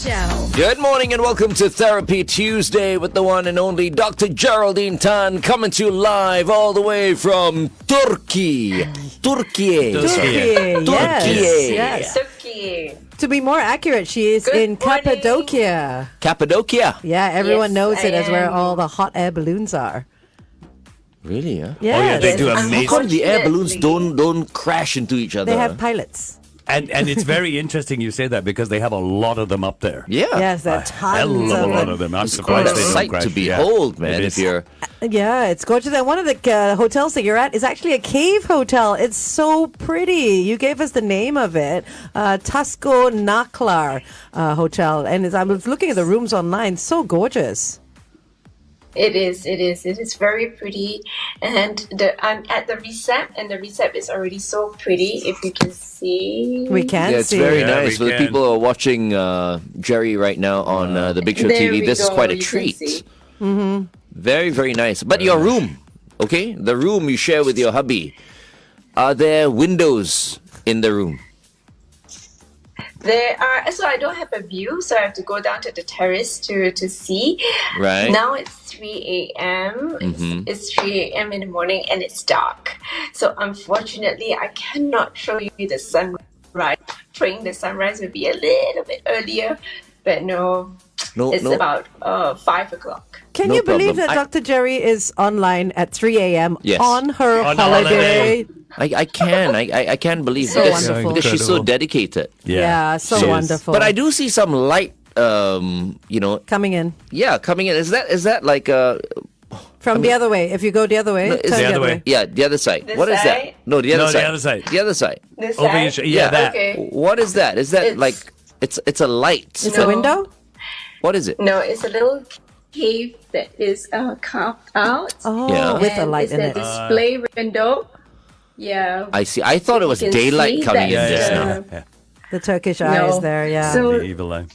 Show. Good morning and welcome to Therapy Tuesday with the one and only Dr. Geraldine Tan coming to you live all the way from Turkey. Turkey. Yes. Turkey. To be more accurate, she is in morning. Cappadocia. Cappadocia. Yeah, everyone Yes, knows it I as where am. all the hot air balloons are. Really, huh? Yes. Oh, yeah, they do How amazing. come the air balloons Unfortunately. don't crash into each other? They have pilots. And it's very interesting you say that because they have a lot of them up there. Yeah. Yes, there are A hell tons of a of lot them. of them. I'm It's quite surprised a they don't sight crash. to behold, man. It If is. you're Yeah, it's gorgeous. And one of the hotels that you're at is actually a cave hotel. It's so pretty. You gave us the name of it, Tusco Naklar Hotel. And I was looking at the rooms online. So gorgeous. It is very pretty, and I'm at the recep, and the recep is already so pretty. If you can see, We can yeah, it's see. very Yeah, nice. we For the can. people who are watching Jerry right now on the Big Show There TV, we this is go, quite a you can treat. see. Very, very nice. But your room, okay? The room you share with your hubby. Are there windows in the room? there are. So I don't have a view, so I have to go down to the terrace to see. Right. Now it's 3 a.m. It's 3 a.m. in the morning, and it's dark. So unfortunately, I cannot show you the sunrise. Praying the sunrise will be a little bit earlier, but no. It's about 5 o'clock. Can No you believe problem. that Dr. Jerry is online at 3 a.m. Yes. on her On holiday? holiday. I can believe So because, wonderful. because she's so Incredible. dedicated. Yeah, so She is. wonderful. But I do see some light, Coming in. coming in. Is that like From the other way. If you go the other way, No, turn it's the other way. yeah, the other side. This What is that? side? No, the other No, side. the other side. The other side. This Over your side? yeah, that. Okay. What is that? Is that It's- like it's a light? It's No. a window? What is it? No, it's a little cave that is carved out. Oh, Yeah. with a And light it's in a it. display window. Yeah. I see. I thought it was You can daylight see coming in that, just yeah, now. yeah. The Turkish No. eye is there, yeah. So- The evil eye.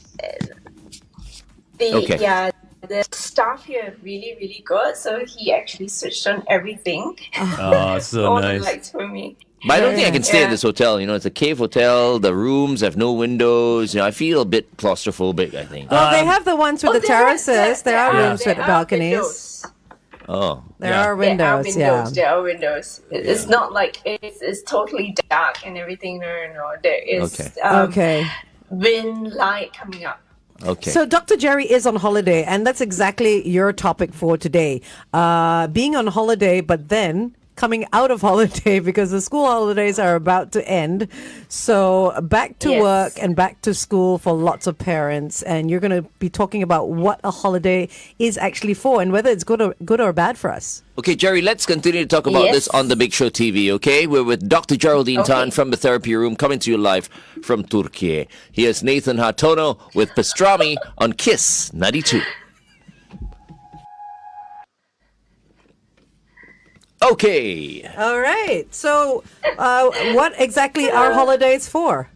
Okay. The staff here are really, really good. So he actually switched on everything, Oh, so all the nice. lights for me. But I don't think I can stay in Yeah. this hotel. It's a cave hotel. The rooms have no windows. I feel a bit claustrophobic, I think. Well, they have the ones with the terraces. There are there rooms with are balconies. windows. Oh. There Yeah. are windows, yeah. There are windows. It's not like it's totally dark and everything. No. There is Okay. Okay. wind light coming up. Okay. So Dr. Jerry is on holiday, and that's exactly your topic for today. Being on holiday, but then coming out of holiday because the school holidays are about to end. So back to Yes. work and back to school for lots of parents. And you're going to be talking about what a holiday is actually for and whether it's good or bad for us. Okay, Jerry, let's continue to talk about Yes. this on the Big Show TV, okay? We're with Dr. Geraldine Tan Okay. from the therapy room, coming to you live from Turkey. Here's Nathan Hartono with Pastrami on Kiss 92. Okay. All right. So what exactly are holidays for?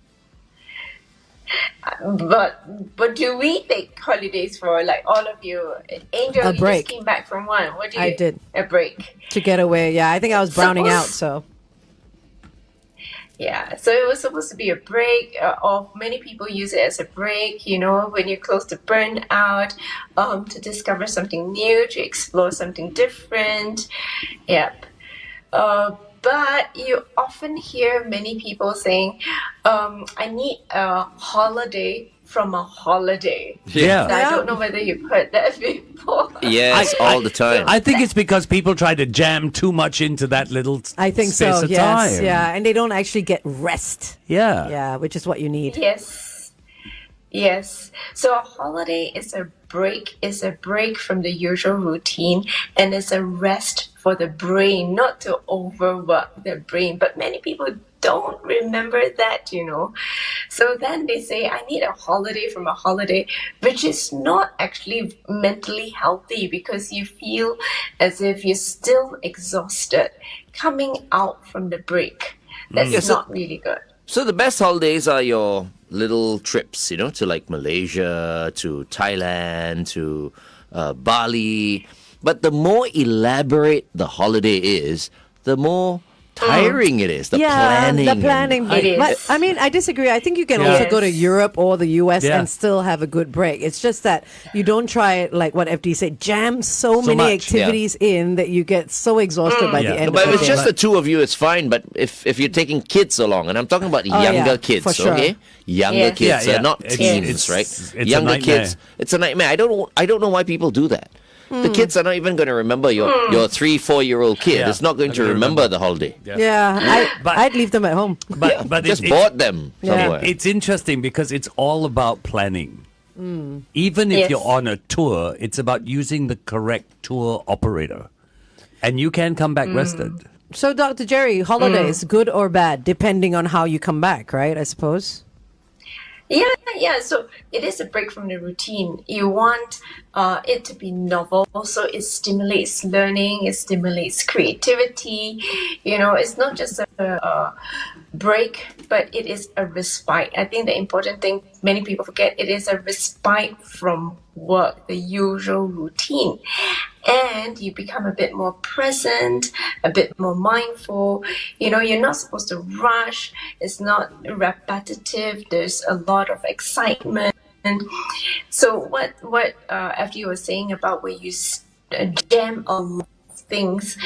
But do we take holidays for, like, all of you? Angel, A you break. just came back from one. What do you? I did. A break. To get away. Yeah, I think I was browning out, so. Yeah, so it was supposed to be a break, or many people use it as a break, when you're close to burnout, to discover something new, to explore something different. Yep. But you often hear many people saying, I need a holiday from a holiday. Yeah. I don't know whether you've heard that before. Yes, all the time. I think it's because people try to jam too much into that little I think space so, of yes. time. Yeah, and they don't actually get rest. Yeah. Yeah, which is what you need. Yes. So a holiday is a break from the usual routine, and it's a rest for the brain, not to overwork the brain. But many people don't remember that. So then they say, I need a holiday from a holiday, which is not actually mentally healthy because you feel as if you're still exhausted coming out from the break. That's not really good. So the best holidays are your little trips, to like Malaysia, to Thailand, to Bali. But the more elaborate the holiday is, the more tiring it is. The planning. the planning. It is. But I mean, I disagree. I think you can also go to Europe or the US and still have a good break. It's just that you don't try it like what FD said, jam so many much, activities in that you get so exhausted by the end But of if the it's day. just the two of you, it's fine. But if you're taking kids along, and I'm talking about younger kids, for sure. okay? Younger kids, not teens, right? It's a Younger nightmare. kids, it's a nightmare. I don't know why people do that. The kids are not even going to remember your 3-4-year-old kid. Yeah, It's not going not to gonna remember the holiday. I'd leave them at home. But Just board them somewhere. It's interesting because it's all about planning. Even if you're on a tour, it's about using the correct tour operator. And you can come back rested. So, Dr. Jerry, holidays, good or bad, depending on how you come back, right? I suppose. Yeah. So it is a break from the routine. You want it to be novel, so it stimulates learning, it stimulates creativity. It's not just a break, but it is a respite. I think the important thing many people forget, it is a respite from work, the usual routine. And you become a bit more present, a bit more mindful. You're not supposed to rush. It's not repetitive. There's a lot of excitement. So what FD was saying about where you jam a lot of things,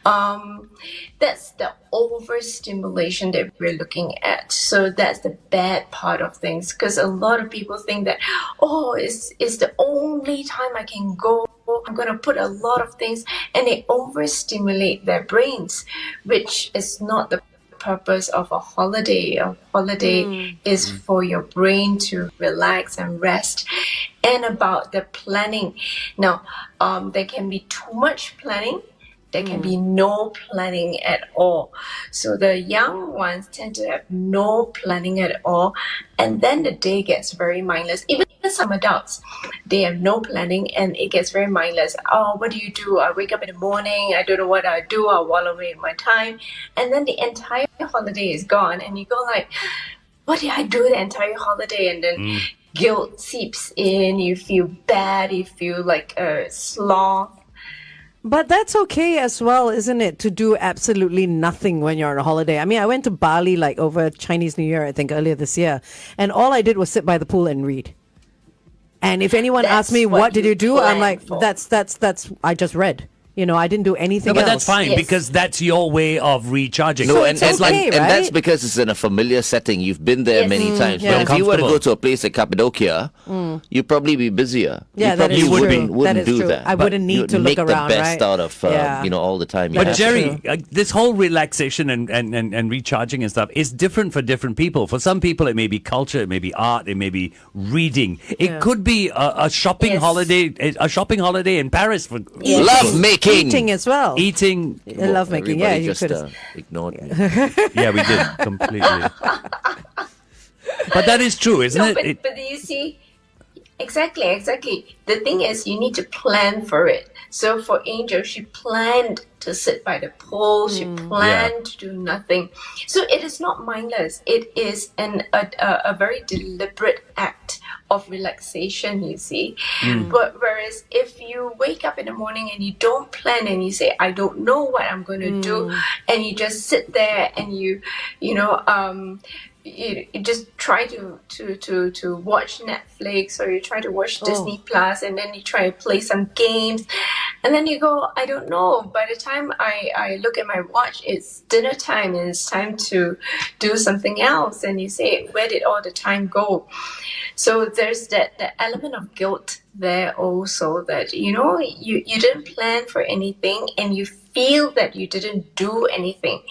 that's the overstimulation that we're looking at. So that's the bad part of things, because a lot of people think that, it's the only time I can go. I'm going to put a lot of things, and they overstimulate their brains, which is not the purpose of a holiday. A holiday is for your brain to relax and rest. And about the planning. Now, there can be too much planning. There can be no planning at all. So the young ones tend to have no planning at all. And then the day gets very mindless. Even some adults, they have no planning and it gets very mindless. Oh, what do? I wake up in the morning. I don't know what I do. I'll wallow away my time. And then the entire holiday is gone. And you go like, what did I do the entire holiday? And then guilt seeps in. You feel bad. You feel like a sloth. But that's okay as well, isn't it? To do absolutely nothing when you're on a holiday. I mean, I went to Bali like over Chinese New Year, I think earlier this year. And all I did was sit by the pool and read. And if anyone asked me, what did you do? I'm like, that's, I just read. I didn't do anything No, but else. that's fine because that's your way of recharging. No, So and, it's and, okay, and that's right? because it's in a familiar setting. You've been there many times. yeah. But if you were to Comfortable. go to a place like Cappadocia, you'd probably be busier. Yeah, you that probably is true. wouldn't That is do true. that. I wouldn't need You'd to look make around, the best right? out of all the time. But have. Jerry, this whole relaxation and recharging and stuff is different for different people. For some people, it may be culture, it may be art, it may be reading. It could be a shopping holiday, in Paris for Love making. Eating as well. eating. I love making. Yeah, Everybody you just could. ignored me. Yeah, we did completely. But that is true, isn't No, it? but you see, exactly. The thing is, you need to plan for it. So for Angel, she planned to sit by the pool. She planned to do nothing. So it is not mindless. It is a very deliberate act of relaxation, you see. But whereas if you wake up in the morning and you don't plan and you say, I don't know what I'm going to do, and you just sit there and you just try to watch Netflix, or you try to watch Disney Plus, and then you try to play some games, and then you go, I don't know. By the time I look at my watch, it's dinner time and it's time to do something else, and you say, where did all the time go? So there's the element of guilt there also, that you didn't plan for anything and you feel that you didn't do anything.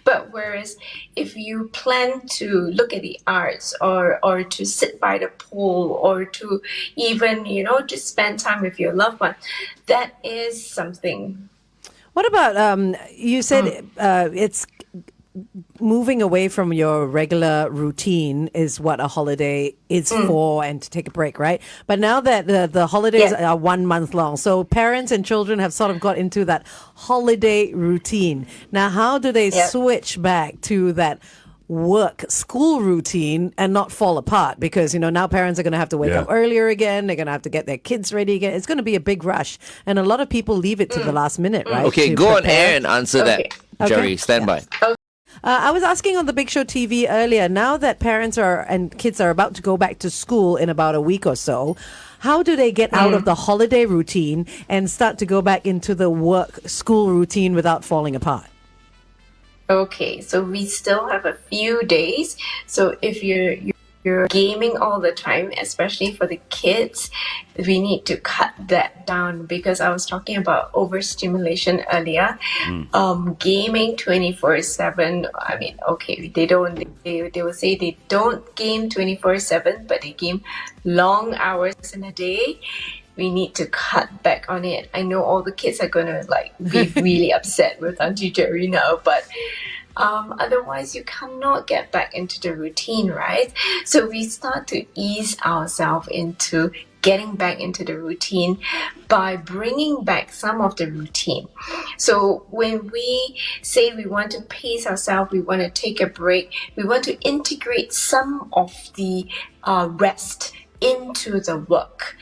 But whereas if you plan to look at the arts, or to sit by the pool, or to even to spend time with your loved one, that is something. What about, you said it's moving away from your regular routine is what a holiday is for, and to take a break, right? But now that the holidays are 1 month long, so parents and children have sort of got into that holiday routine. Now, how do they switch back to that school routine and not fall apart? Because now parents are going to have to wake up earlier again. They're going to have to get their kids ready again. It's going to be a big rush, and a lot of people leave it to the last minute, right? Okay, to go on prepare. air and answer that Jerry, stand by. I was asking on the Big Show TV earlier, now that parents and kids are about to go back to school in about a week or so, how do they get out of the holiday routine and start to go back into the school routine without falling apart? Okay, so we still have a few days. So if you're gaming all the time, especially for the kids, we need to cut that down, because I was talking about overstimulation earlier. Gaming 24/7. I mean, okay, they will say they don't game 24/7, but they game long hours in a day. We need to cut back on it. I know all the kids are gonna be really upset with Auntie Jerry now, but otherwise you cannot get back into the routine, right? So we start to ease ourselves into getting back into the routine by bringing back some of the routine. So when we say we want to pace ourselves, we want to take a break, we want to integrate some of the rest into the work.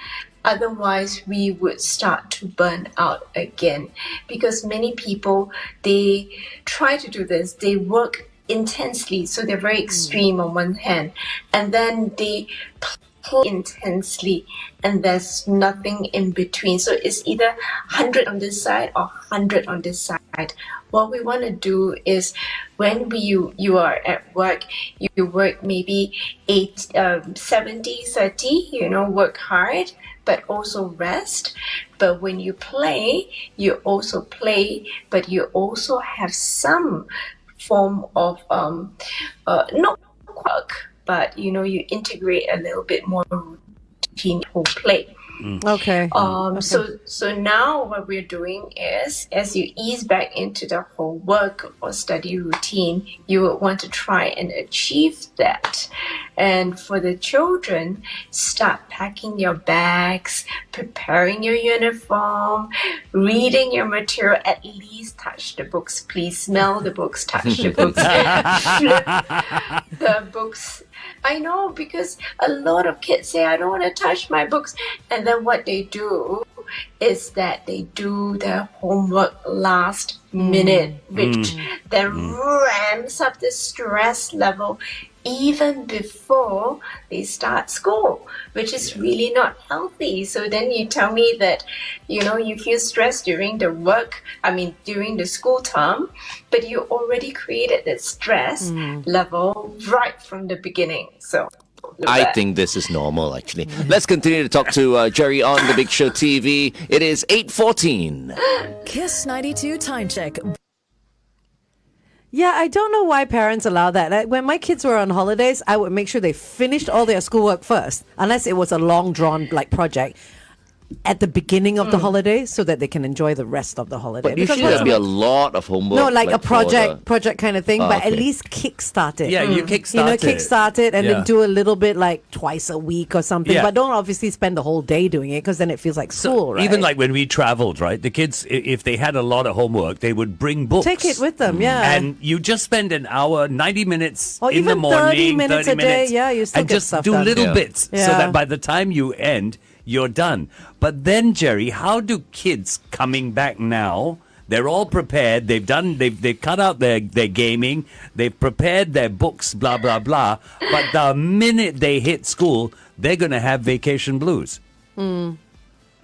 Otherwise, we would start to burn out again, because many people, they try to do this. They work intensely, so they're very extreme on one hand, and then they play intensely, and there's nothing in between. So it's either 100 on this side or 100 on this side. What we want to do is, when you are at work, you work maybe 70-30, work hard, but also rest. But when you play, you also play, but you also have some form of not work, but you integrate a little bit more routine whole play. Okay. So now what we're doing is, as you ease back into the whole work or study routine, you would want to try and achieve that. And for the children, start packing your bags, preparing your uniform, reading your material. At least touch the books, please. Smell the books, touch the books, flip the books. I know, because a lot of kids say, I don't want to touch my books. And then what they do is that they do their homework last minute, which then ramps up the stress level even before they start school, which is really not healthy. So then you tell me that, you feel stressed during during the school term, but you already created that stress level right from the beginning. So I think this is normal, actually. Let's continue to talk to Jerry on the Big Show TV. It is 8:14. Kiss 92 time check. Yeah, I don't know why parents allow that. When my kids were on holidays, I would make sure they finished all their schoolwork first, unless it was a long drawn project, at the beginning of the holiday, so that they can enjoy the rest of the holiday. But usually there'll be a lot of homework. No, like a project kind of thing, but at least kickstart it. Yeah, you kickstart it. Kickstart it and then do a little bit twice a week or something. Yeah. But don't obviously spend the whole day doing it, because then it feels like school, right? Even when we traveled, right? The kids, if they had a lot of homework, they would bring books. Take it with them, yeah. And you just spend an hour, 90 minutes or in the even morning, 30 minutes a day, you still and get just stuff do done. little bits, so Yeah. that by the time you end, you're done. But then, Jerry, how do kids coming back now? They're all prepared. They've cut out their gaming. They've prepared their books, blah blah blah. But the minute they hit school, they're gonna have vacation blues. How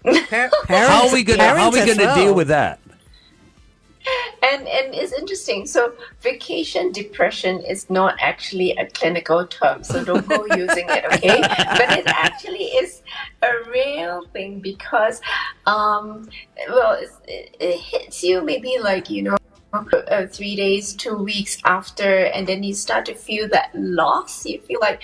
are we gonna deal with that? And it's interesting. So vacation depression is not actually a clinical term, so don't go using it, okay? But it actually is a real thing, because it hits you maybe 3 days, 2 weeks after, and then you start to feel that loss. You feel like,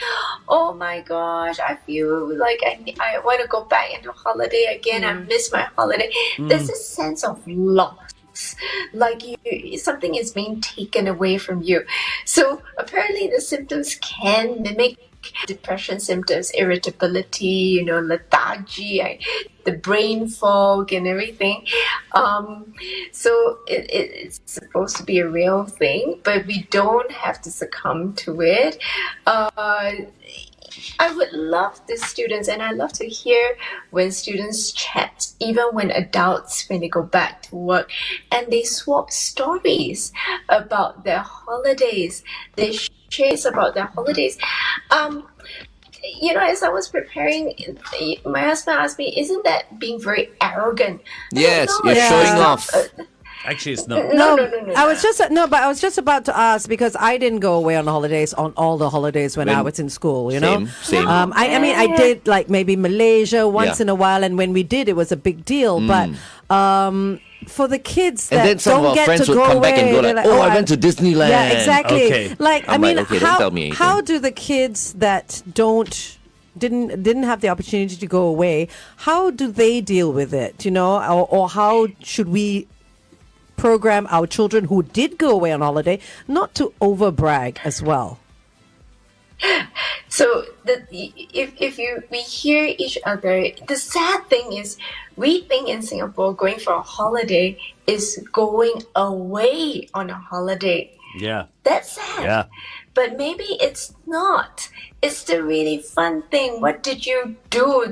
oh my gosh, I feel like I want to go back into holiday again. I miss my holiday. There's a sense of loss. Like something is being taken away from you. So apparently the symptoms can mimic depression symptoms, irritability, lethargy, the brain fog and everything. So it's supposed to be a real thing, but we don't have to succumb to it. I would love the students, and I love to hear when students chat, even when adults, when they go back to work, and they swap stories about their holidays. They share about their holidays. As I was preparing, my husband asked me, "Isn't that being very arrogant?" Yes, No, you're it's showing not. off. Actually, it's not. No. I was just about to ask because I didn't go away on holidays on all the holidays when I was in school. Same. I mean, I did like maybe Malaysia once in a while, and when we did, it was a big deal. But for the kids And that then some of don't our get friends to would go come away, back and go they're like, I went to Disneyland. Yeah, exactly. Okay. Like, I I'm mean, like, okay, don't tell me anything. how do the kids that didn't have the opportunity to go away, how do they deal with it? Or how should we program our children who did go away on holiday not to overbrag as well? So if we hear each other, the sad thing is we think in Singapore going for a holiday is going away on a holiday. Yeah. That's sad. Yeah. But maybe it's not. It's the really fun thing. What did you do?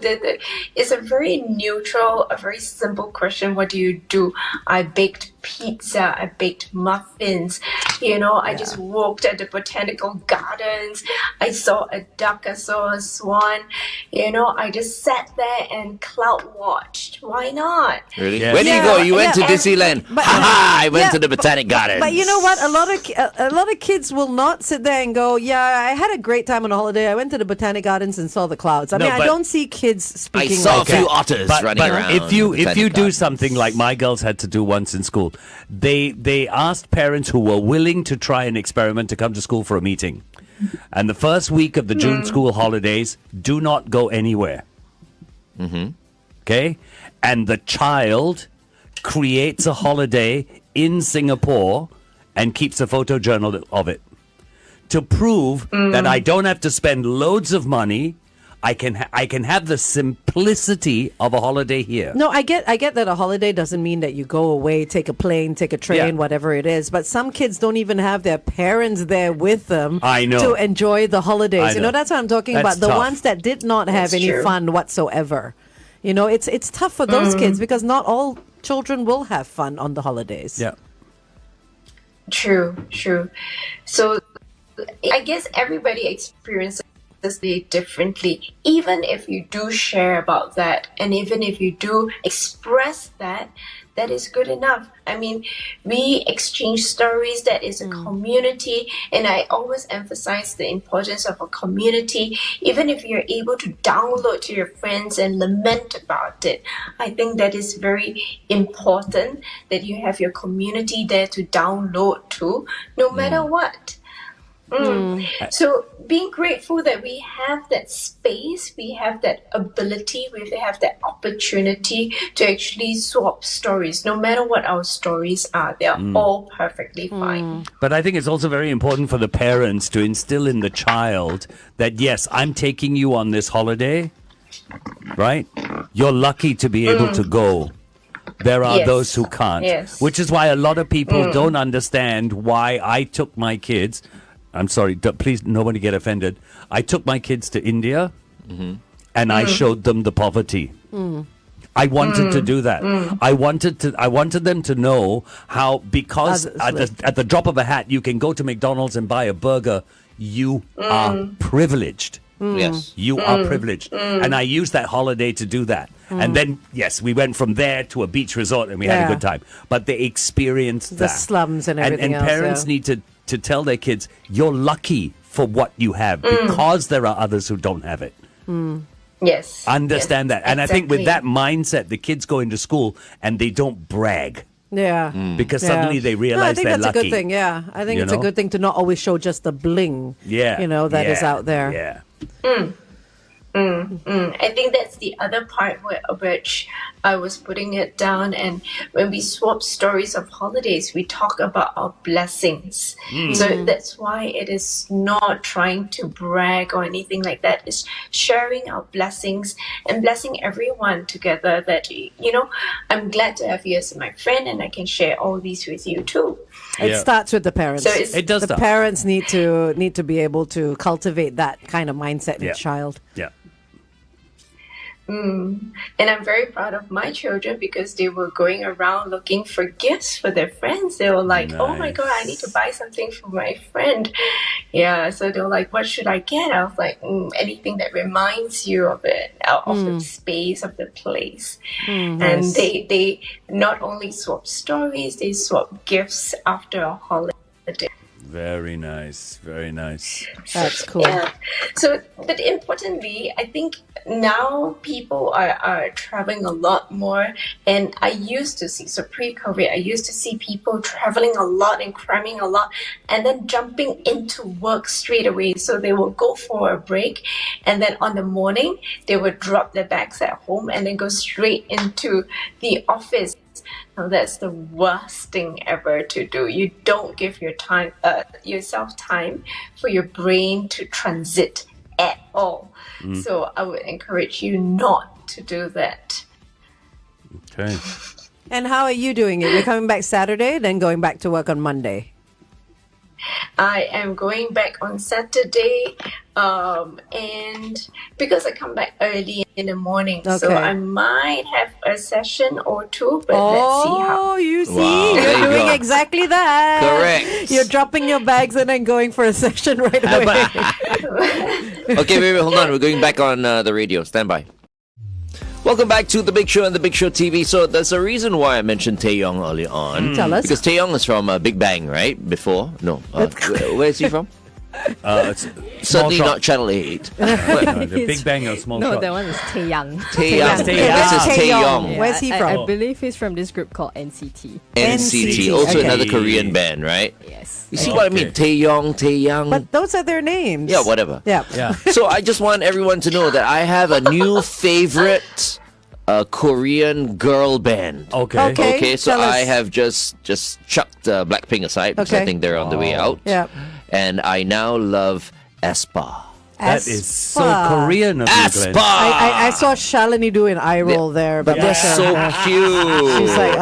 It's a very neutral, a very simple question. What do you do? I baked pizza. I baked muffins. I just walked at the botanical gardens. I saw a duck. I saw a swan. I just sat there and cloud watched. Why not? Really? Yes. Where did you go? You went to Disneyland. But- I went yeah, to the Botanic Gardens. But you know what? A lot of kids will not sit there and go, "Yeah, I had a great time on a holiday. I went to the Botanic Gardens and saw the clouds." I No, mean, I but- don't see kids I speaking saw like a few that. otters But running around. if you the Botanic do Gardens. something like my girls had to do once in school, they asked parents who were willing to try an experiment to come to school for a meeting. And the first week of the June school holidays, do not go anywhere. Okay? And the child creates a holiday in Singapore and keeps a photo journal of it to prove that I don't have to spend loads of money. I can have the simplicity of a holiday here. No, I get that a holiday doesn't mean that you go away, take a plane, take a train, Yeah. whatever it is. But some kids don't even have their parents there with them I know. to enjoy the holidays. I know. That's what I'm talking That's about. The tough. ones that did not have That's any true. fun whatsoever. It's tough for those kids because not all children will have fun on the holidays. Yeah. True. So I guess everybody experiences it differently. Even if you do share about that, and even if you do express that, that is good enough. I mean, we exchange stories. That is a community, and I always emphasize the importance of a community. Even if you're able to download to your friends and lament about it, I think that is very important that you have your community there to download to, no matter what. So being grateful that we have that space, we have that ability, we have that opportunity to actually swap stories. No matter what our stories are, they are all perfectly fine. But I think it's also very important for the parents to instill in the child that, yes, I'm taking you on this holiday, right? You're lucky to be able to go. There are Yes. those who can't, Yes. which is why a lot of people don't understand why I took my kids. I'm sorry, please, nobody get offended. I took my kids to India and I showed them the poverty. I wanted to do that. I wanted them to know how, because at the drop of a hat you can go to McDonald's and buy a burger. You are privileged. Yes. You are privileged. And I used that holiday to do that. And then, yes, we went from there to a beach resort and we had a good time. But they experienced The that. slums and everything And else, parents yeah. need to tell their kids, you're lucky for what you have because there are others who don't have it. Yes. Understand Yes, that. And I think with exactly. that mindset, the kids go into school and they don't brag Yeah. because Yeah. suddenly they No, I realize think they're that's lucky. a good thing. Yeah, I think You it's a know? good thing to not always show just the bling. Yeah. that is yeah, out there. Yeah. I think that's the other part which I was putting it down, and when we swap stories of holidays, we talk about our blessings. So that's why it is not trying to brag or anything like that. It's sharing our blessings and blessing everyone together. That I'm glad to have you as my friend, and I can share all these with you too. It starts with the parents. So it's, It does The start. parents need to be able to cultivate that kind of mindset in Yeah. a child. Yeah. and I'm very proud of my children because they were going around looking for gifts for their friends. They were like, "Oh my God, I need to buy something for my friend." Yeah, so they were like, "What should I get?" I was like, "Anything that reminds you of it, of the space of the place." And they not only swap stories, they swap gifts after a holiday. Very nice. Very nice. That's cool. Yeah. So, but importantly, I think now people are traveling a lot more. And I used to see, so pre-COVID, I used to see people traveling a lot and cramming a lot and then jumping into work straight away. So they will go for a break. And then on the morning, they would drop their bags at home and then go straight into the office. Now, that's the worst thing ever to do. You don't give yourself time for your brain to transit at all. So I would encourage you not to do that. Okay. And how are you doing it? You're coming back Saturday, then going back to work on Monday. I am going back on Saturday, and because I come back early in the morning, so Okay. I might have a session or two, but let's see how. Oh, you see, Wow, there you're you doing go. exactly that. Correct. You're dropping your bags and then going for a session right away. Okay, wait, hold on. We're going back on the radio. Stand by. Welcome back to The Big Show and The Big Show TV. So there's a reason why I mentioned Taeyong early on. Tell us. Because Taeyong is from Big Bang, right? Before? No. Where is he from? It's Certainly Shot. not Channel 8. The Big Bang or Small No, Shot. that one is Taeyang. Taeyang. Taeyang. This is Taeyong. Where's he I from? believe he's from this group called NCT. NCT. Also Okay. another Korean band, right? Yes. You see what I mean? Taeyang. But those are their names. Yeah, whatever. Yeah. Yeah. So I just want everyone to know that I have a new favorite Korean girl band. Okay. Okay. Okay, so tell us. I have just chucked Blackpink aside because I Okay. think they're on the way out. Yeah. And I now love aespa. That is so Aespa. Korean of you, Aespa! Glenn. I saw Shalini do an eye roll there, but They're so cute. she's like,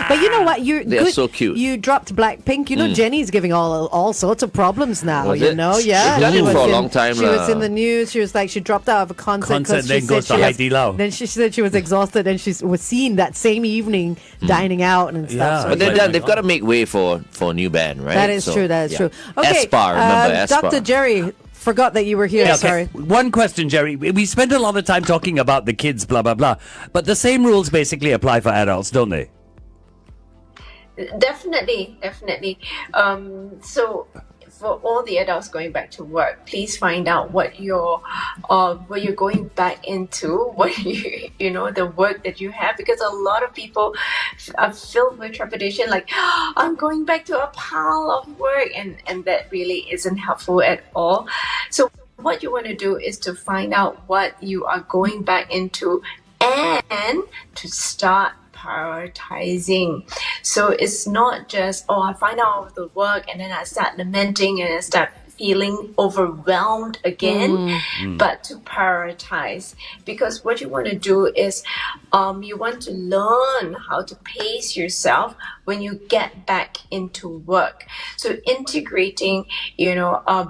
but you know what? They're good. so cute. You dropped Blackpink. You know, Jenny's giving all sorts of problems now. Was you it? know, She's yeah. done She it was for a in- long time She was lah. in the news. She was like, she dropped out of a concert. Concert, 'cause then she goes said to she Hai was- Di Lao. Then she said she was exhausted, and she was seen that same evening dining out and stuff. Yeah. So But they're Like- done. They've got to make way for a new band, right? that is So, true. That is yeah. true. Okay, aespa, remember aespa. Dr. Jerry, forgot that you were here. Yeah, okay. Sorry. One question, Jerry. We spend a lot of time talking about the kids, blah, blah, blah. But the same rules basically apply for adults, don't they? Definitely. So for all the adults going back to work, please find out what you're going back into, what the work that you have, because a lot of people are filled with trepidation, like, I'm going back to a pile of work, and that really isn't helpful at all. So what you want to do is to find out what you are going back into and to start prioritizing. So it's not just, I find out of the work and then I start lamenting and I start feeling overwhelmed again, but to prioritize. Because what you want to do is you want to learn how to pace yourself when you get back into work. So integrating,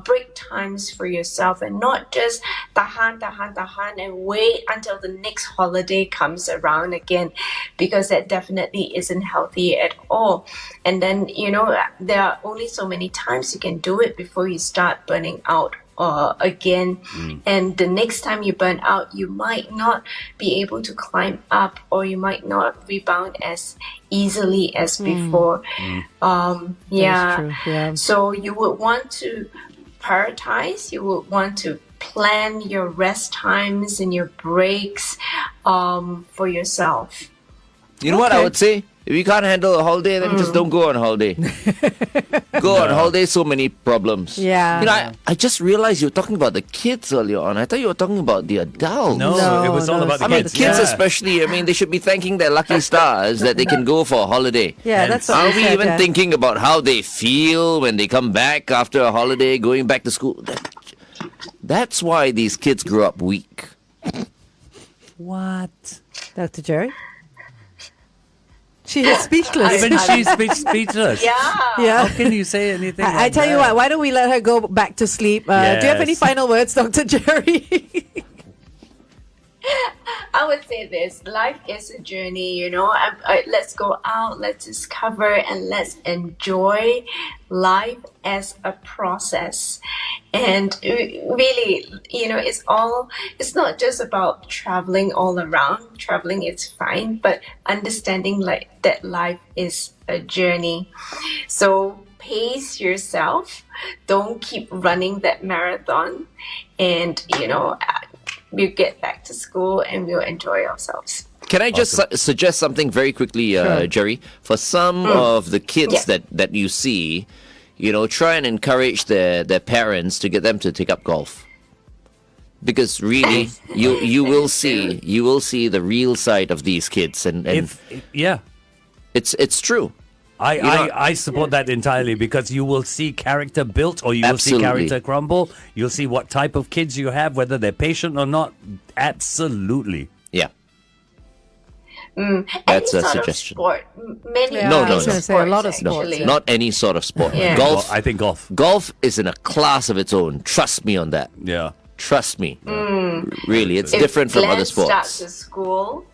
break times for yourself and not just tahan and wait until the next holiday comes around again, because that definitely isn't healthy at all. And then, there are only so many times you can do it before you start burning out again. And the next time you burn out, you might not be able to climb up, or you might not rebound as easily as before. That's true, yeah. So you would want to prioritize, you would want to plan your rest times and your breaks for yourself. You know what I would say? If you can't handle a holiday, then just don't go on holiday. Go on holiday, so many problems. Yeah. You know, I just realized you were talking about the kids earlier on. I thought you were talking about the adults. No, it was all about the I mean, kids. kids yeah. especially, I mean, they should be thanking their lucky stars that they can go for a holiday. Yeah, that's what Are we we said, even yeah. thinking about how they feel when they come back after a holiday, going back to school? That's why these kids grow up weak. What? Dr. Jerry? She is speechless. Even she's speechless. Yeah. Yeah. How can you say anything? I like tell you that? what, why don't we let her go back to sleep? Do you have any Yes. final words, Dr. Jerry? I would say this: life is a journey. Let's go out, let's discover, and let's enjoy life as a process. And really, it's not just about traveling all around. Traveling is fine, but understanding that life is a journey. So pace yourself. Don't keep running that marathon, and we'll get back to school and we'll enjoy ourselves. Can I just suggest something very quickly, Jerry? For some of the kids that you see, try and encourage their parents to get them to take up golf. Because really, you will see the real side of these kids, and it's true. I support that entirely, because you will see character built, or you will see Absolutely. character crumble. You'll see what type of kids you have, whether they're patient or not. Absolutely. Yeah. Any That's a sort suggestion. Of sport. Many Yeah, No, I no, was no. going to say a lot of sports, sports. actually. Not any sort of sport. Yeah. Golf. I think golf. Golf is in a class of its own. Trust me on that. Yeah. Trust me. Really, it's If different from Glenn other starts sports. to school,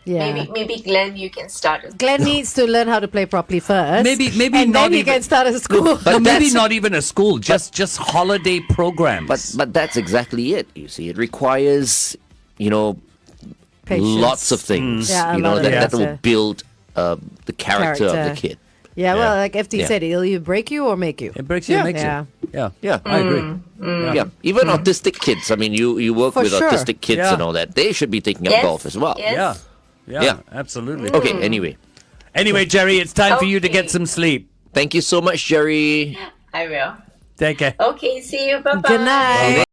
Yeah. maybe Glenn, you can start. Glenn needs to learn how to play properly first. Maybe and not then he even- can start at school. But Or maybe that's- not even a school, just holiday programs. But that's exactly it. You see, it requires Patience. lots of things. Yeah, a lot of that things, will yeah. build the character of the Character. kid. Yeah, well, like FD Yeah. said, it'll either break you or make you. it breaks you, Yeah. makes Yeah. you. Yeah. Yeah. I agree. Yeah, even autistic kids. I mean, you work For with sure. autistic kids Yeah. and all that. They should be taking up Yes, golf as well. yes. Yeah. Yeah. Absolutely. Okay. Anyway, Anyway, Jerry, it's time for you to get Okay. some sleep. thank you so much, Jerry. I will. Take care. Okay, see you. Bye bye. Good night.